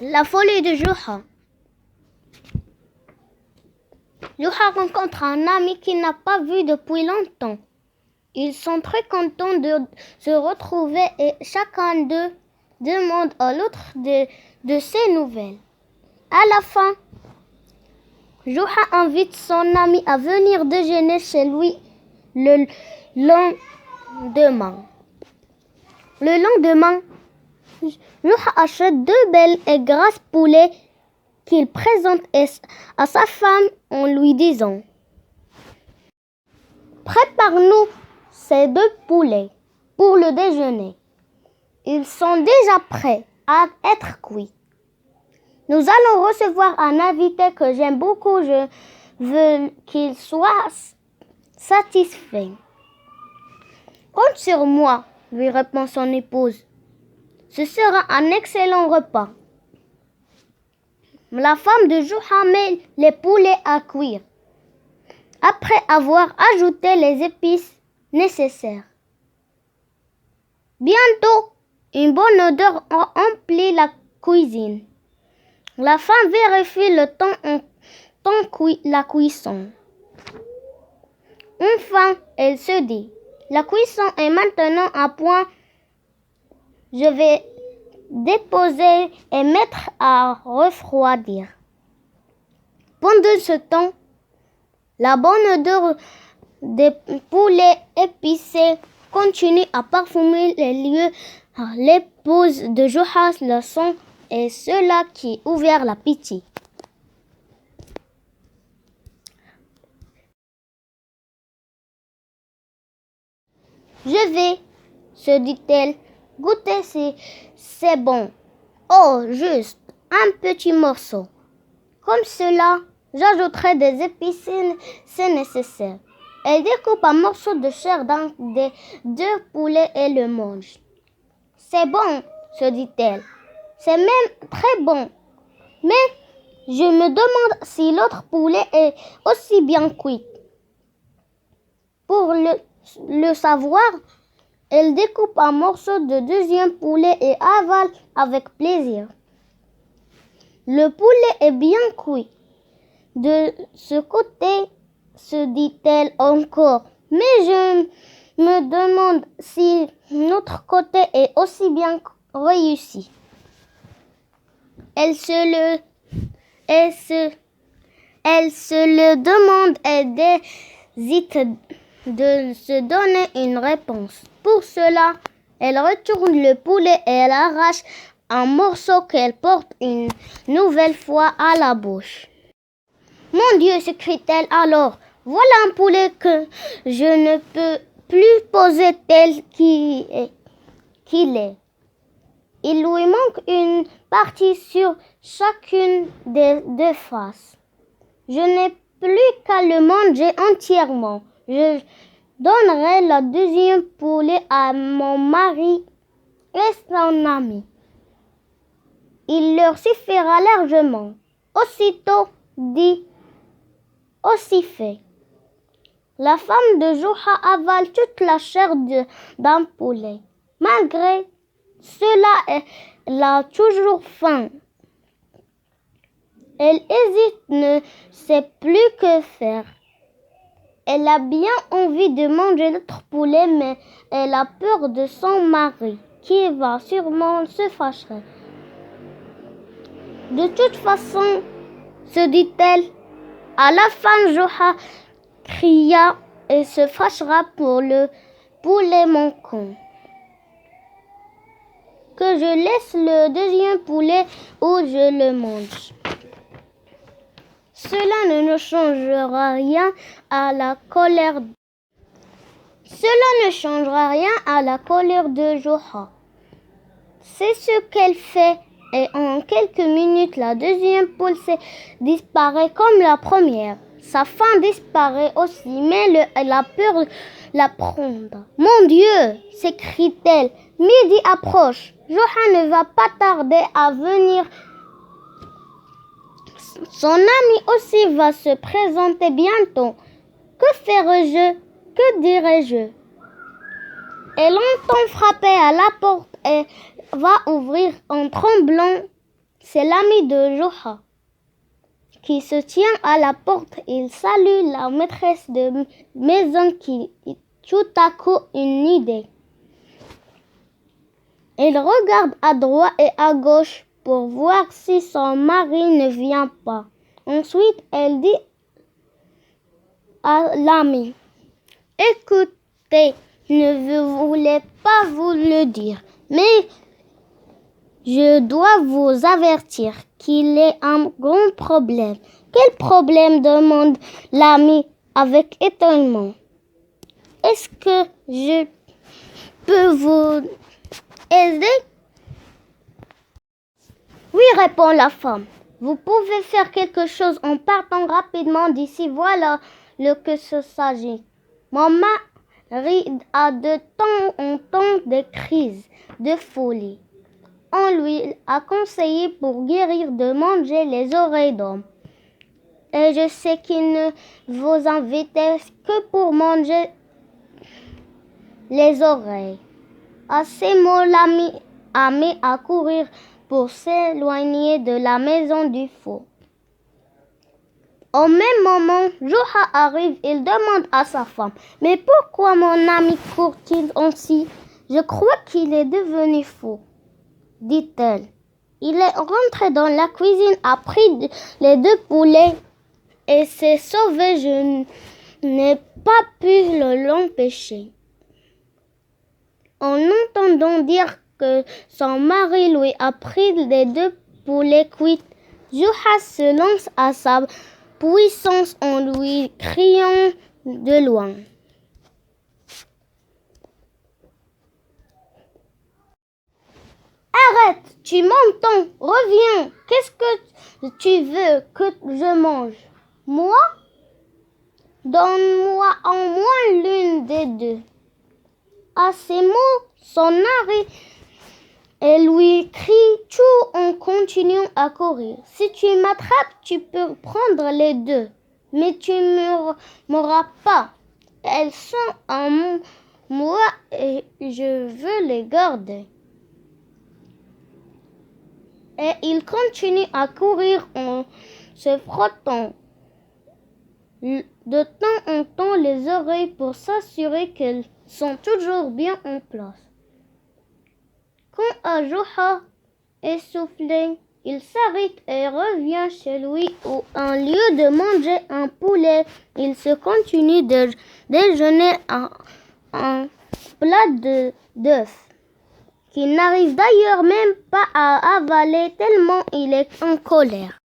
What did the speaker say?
La folie de Juha. Juha rencontre un ami qu'il n'a pas vu depuis longtemps. Ils sont très contents de se retrouver et chacun d'eux demande à l'autre de ses nouvelles. À la fin, Juha invite son ami à venir déjeuner chez lui le lendemain. Le lendemain, Juha achète 2 belles et grasses poulets qu'il présente à sa femme en lui disant: prépare-nous ces 2 poulets pour le déjeuner. Ils sont déjà prêts à être cuits. Nous allons recevoir un invité que j'aime beaucoup. Je veux qu'il soit satisfait. Compte sur moi, lui répond son épouse. Ce sera un excellent repas. La femme de Juha met les poulets à cuire, après avoir ajouté les épices nécessaires. Bientôt, une bonne odeur emplit la cuisine. La femme vérifie le temps la cuisson. Enfin, elle se dit: la cuisson est maintenant à point. Je vais déposer et mettre à refroidir. Pendant ce temps, la bonne odeur des poulets épicés continue à parfumer les lieux. L'épouse de Juha le sent et cela qui ouvert l'appétit. Je vais, se dit-elle, goûter si c'est bon. Oh, juste un petit morceau. Comme cela, j'ajouterai des épices si c'est nécessaire. Elle découpe un morceau de chair d'un des 2 poulets et le mange. C'est bon, se dit-elle. C'est même très bon. Mais je me demande si l'autre poulet est aussi bien cuit. Pour le savoir, elle découpe un morceau de 2e poulet et avale avec plaisir. Le poulet est bien cuit. De ce côté, se dit-elle encore, mais je me demande si notre côté est aussi bien réussi. Elle se le demande et hésite de se donner une réponse. Pour cela, elle retourne le poulet et elle arrache un morceau qu'elle porte une nouvelle fois à la bouche. Mon Dieu, s'écrie-t-elle alors, voilà un poulet que je ne peux plus poser tel qu'il est. Il lui manque une partie sur chacune des 2 faces. Je n'ai plus qu'à le manger entièrement. Je donnerai le 2e poulet à mon mari et son ami. Il leur suffira largement. Aussitôt dit, aussi fait. La femme de Juha avale toute la chair d'un poulet. Malgré cela, elle a toujours faim. Elle hésite, ne sait plus que faire. Elle a bien envie de manger l'autre poulet, mais elle a peur de son mari, qui va sûrement se fâcher. De toute façon, se dit-elle, à la fin, Juha cria et se fâchera pour le poulet manquant. Que je laisse le 2e poulet ou je le mange. Cela ne changera rien à la colère. Cela ne changera rien à la colère de Juha. C'est ce qu'elle fait et en quelques minutes, la 2e poule disparaît comme la première. Sa faim disparaît aussi, mais elle a peur de la prendre. Mon Dieu, s'écrie-t-elle, midi approche. Juha ne va pas tarder à venir. Son ami aussi va se présenter bientôt. Que ferai-je? Que dirai-je? Elle entend frapper à la porte et va ouvrir en tremblant. c'est l'ami de Joha qui se tient à la porte. Il salue la maîtresse de maison qui tout à coup une idée. Elle regarde à droite et à gauche pour voir si son mari ne vient pas. Ensuite, elle dit à l'ami: écoutez, ne voulais pas vous le dire, mais je dois vous avertir qu'il est un grand problème. Quel problème? Demande l'ami avec étonnement. Est-ce que je peux vous aider? Oui, répond la femme. Vous pouvez faire quelque chose en partant rapidement d'ici. Voilà de que ce s'agit. Mon mari a de temps en temps des crises de folie. On lui a conseillé pour guérir de manger les oreilles d'homme. Et je sais qu'il ne vous invitait que pour manger les oreilles. À ces mots, l'ami a mis à courir pour s'éloigner de la maison du fou. Au même moment, Joha arrive. Il demande à sa femme: mais pourquoi mon ami court-il ainsi? Je crois qu'il est devenu fou, dit-elle. Il est rentré dans la cuisine, a pris les 2 poulets et s'est sauvé. Je n'ai pas pu l'empêcher. En entendant dire que son mari lui a pris les 2 poulets cuits, Joha se lance à sa puissance en lui criant de loin: arrête, tu m'entends? Reviens, qu'est-ce que tu veux que je mange? Moi? Donne-moi au moins l'une des 2. À ces mots, son mari lui crie tout en continuant à courir: si tu m'attrapes, tu peux prendre les 2, mais tu ne m'auras pas. Elles sont à moi et je veux les garder. Et il continue à courir en se frottant de temps en temps les oreilles pour s'assurer qu'elles sont toujours bien en place. Quand Joha est essoufflé, il s'arrête et revient chez lui où, au lieu de manger un poulet, il se continue de déjeuner un plat d'œufs, qu'il n'arrive d'ailleurs même pas à avaler tellement il est en colère.